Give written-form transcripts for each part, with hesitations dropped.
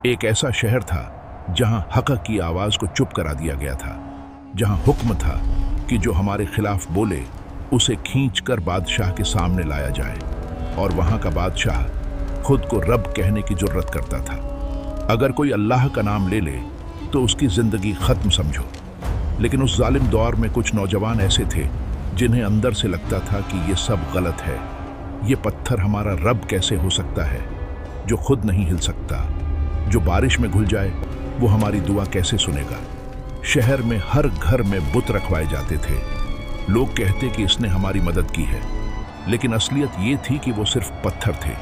एक ऐसा शहर था जहां हक की आवाज को चुप करा दिया गया था, जहां हुक्म था कि जो हमारे खिलाफ बोले उसे खींचकर बादशाह के सामने लाया जाए, और वहां का बादशाह खुद को रब कहने की जुर्रत करता था। अगर कोई अल्लाह का नाम ले ले तो उसकी जिंदगी खत्म समझो। लेकिन उस जालिम दौर में कुछ नौजवान ऐसे थे जिन्हें अंदर से लगता था कि ये सब गलत है। ये पत्थर हमारा रब कैसे हो सकता है, जो खुद नहीं हिल सकता, जो बारिश में घुल जाए वो हमारी दुआ कैसे सुनेगा। शहर में हर घर में बुत रखवाए जाते थे। लोग कहते कि इसने हमारी मदद की है, लेकिन असलियत ये थी कि वो सिर्फ पत्थर थे।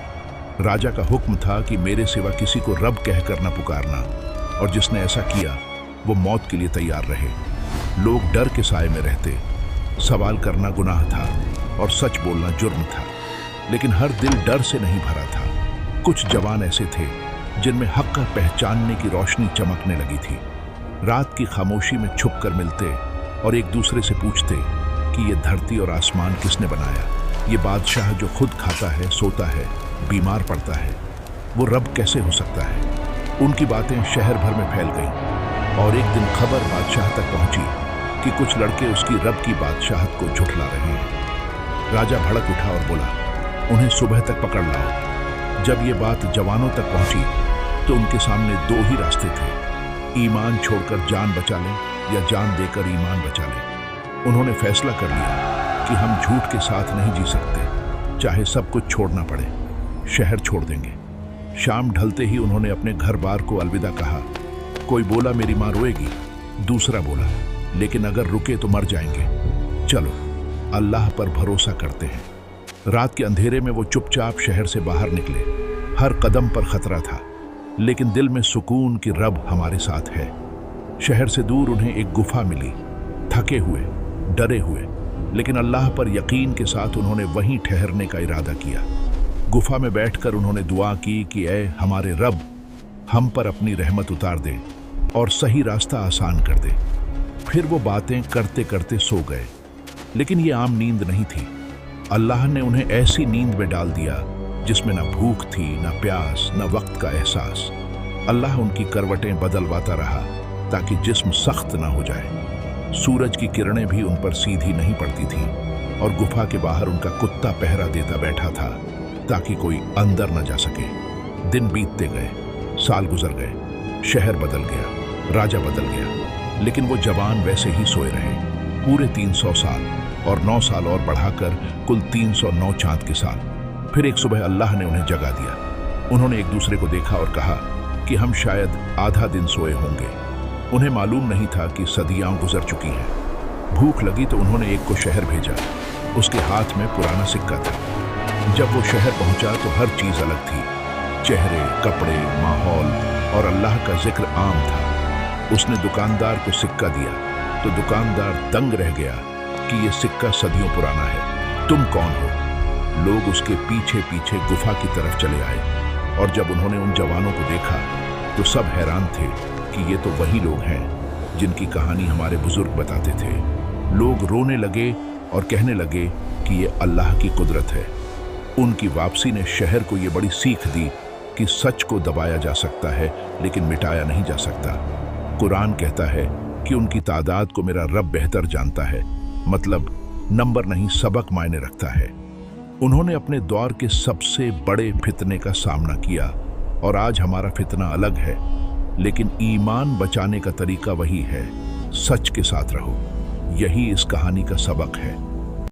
राजा का हुक्म था कि मेरे सिवा किसी को रब कहकर न पुकारना, और जिसने ऐसा किया वो मौत के लिए तैयार रहे। लोग डर के साए में रहते। सवाल करना गुनाह था और सच बोलना जुर्म था, लेकिन हर दिल डर से नहीं भरा था। कुछ जवान ऐसे थे जिनमें हक का पहचानने की रोशनी चमकने लगी थी। रात की खामोशी में छुप कर मिलते और एक दूसरे से पूछते कि ये धरती और आसमान किसने बनाया। ये बादशाह जो खुद खाता है, सोता है, बीमार पड़ता है, वो रब कैसे हो सकता है। उनकी बातें शहर भर में फैल गईं, और एक दिन खबर बादशाह तक पहुंची कि कुछ लड़के उसकी रब की बादशाहत को झुठला रहे हैं। राजा भड़क उठा और बोला, उन्हें सुबह तक पकड़ लाओ। जब ये बात जवानों तक पहुंची तो उनके सामने दो ही रास्ते थे, ईमान छोड़कर जान बचा लें या जान देकर ईमान बचा लें। उन्होंने फैसला कर लिया कि हम झूठ के साथ नहीं जी सकते, चाहे सब कुछ छोड़ना पड़े। शहर छोड़ देंगे। शाम ढलते ही उन्होंने अपने घर बार को अलविदा कहा। कोई बोला मेरी माँ रोएगी, दूसरा बोला लेकिन अगर रुके तो मर जाएंगे, चलो अल्लाह पर भरोसा करते हैं। रात के अंधेरे में वो चुपचाप शहर से बाहर निकले। हर कदम पर खतरा था, लेकिन दिल में सुकून कि रब हमारे साथ है। शहर से दूर उन्हें एक गुफा मिली। थके हुए, डरे हुए, लेकिन अल्लाह पर यकीन के साथ उन्होंने वहीं ठहरने का इरादा किया। गुफा में बैठकर उन्होंने दुआ की कि ऐ हमारे रब, हम पर अपनी रहमत उतार दे और सही रास्ता आसान कर दे। फिर वो बातें करते करते सो गए। लेकिन ये आम नींद नहीं थी। अल्लाह ने उन्हें ऐसी नींद में डाल दिया जिसमें न भूख थी, न प्यास, न वक्त का एहसास। अल्लाह उनकी करवटें बदलवाता रहा ताकि जिस्म सख्त ना हो जाए। सूरज की किरणें भी उन पर सीधी नहीं पड़ती थी, और गुफा के बाहर उनका कुत्ता पहरा देता बैठा था ताकि कोई अंदर न जा सके। दिन बीतते गए, साल गुजर गए, शहर बदल गया, राजा बदल गया, लेकिन वो जवान वैसे ही सोए रहे। पूरे 300 साल, और 9 साल और बढ़ाकर कुल 309 चांद के साल। फिर एक सुबह अल्लाह ने उन्हें जगा दिया। उन्होंने एक दूसरे को देखा और कहा कि हम शायद आधा दिन सोए होंगे। उन्हें मालूम नहीं था कि सदियां गुजर चुकी हैं। भूख लगी तो उन्होंने एक को शहर भेजा। उसके हाथ में पुराना सिक्का था। जब वो शहर पहुंचा तो हर चीज अलग थी। चेहरे, कपड़े, माहौल और अल्लाह का जिक्र आम था। उसने दुकानदार को सिक्का दिया तो दुकानदार दंग रह गया कि ये सिक्का सदियों पुराना है, तुम कौन हो। लोग उसके पीछे पीछे गुफा की तरफ चले आए, और जब उन्होंने उन जवानों को देखा तो सब हैरान थे कि ये तो वही लोग हैं जिनकी कहानी हमारे बुजुर्ग बताते थे। लोग रोने लगे और कहने लगे कि ये अल्लाह की कुदरत है। उनकी वापसी ने शहर को ये बड़ी सीख दी कि सच को दबाया जा सकता है लेकिन मिटाया नहीं जा सकता। कुरान कहता है कि उनकी तादाद को मेरा रब बेहतर जानता है, मतलब नंबर नहीं सबक मायने रखता है। उन्होंने अपने दौर के सबसे बड़े फितने का सामना किया, और आज हमारा फितना अलग है, लेकिन ईमान बचाने का तरीका वही है, सच के साथ रहो। यही इस कहानी का सबक है।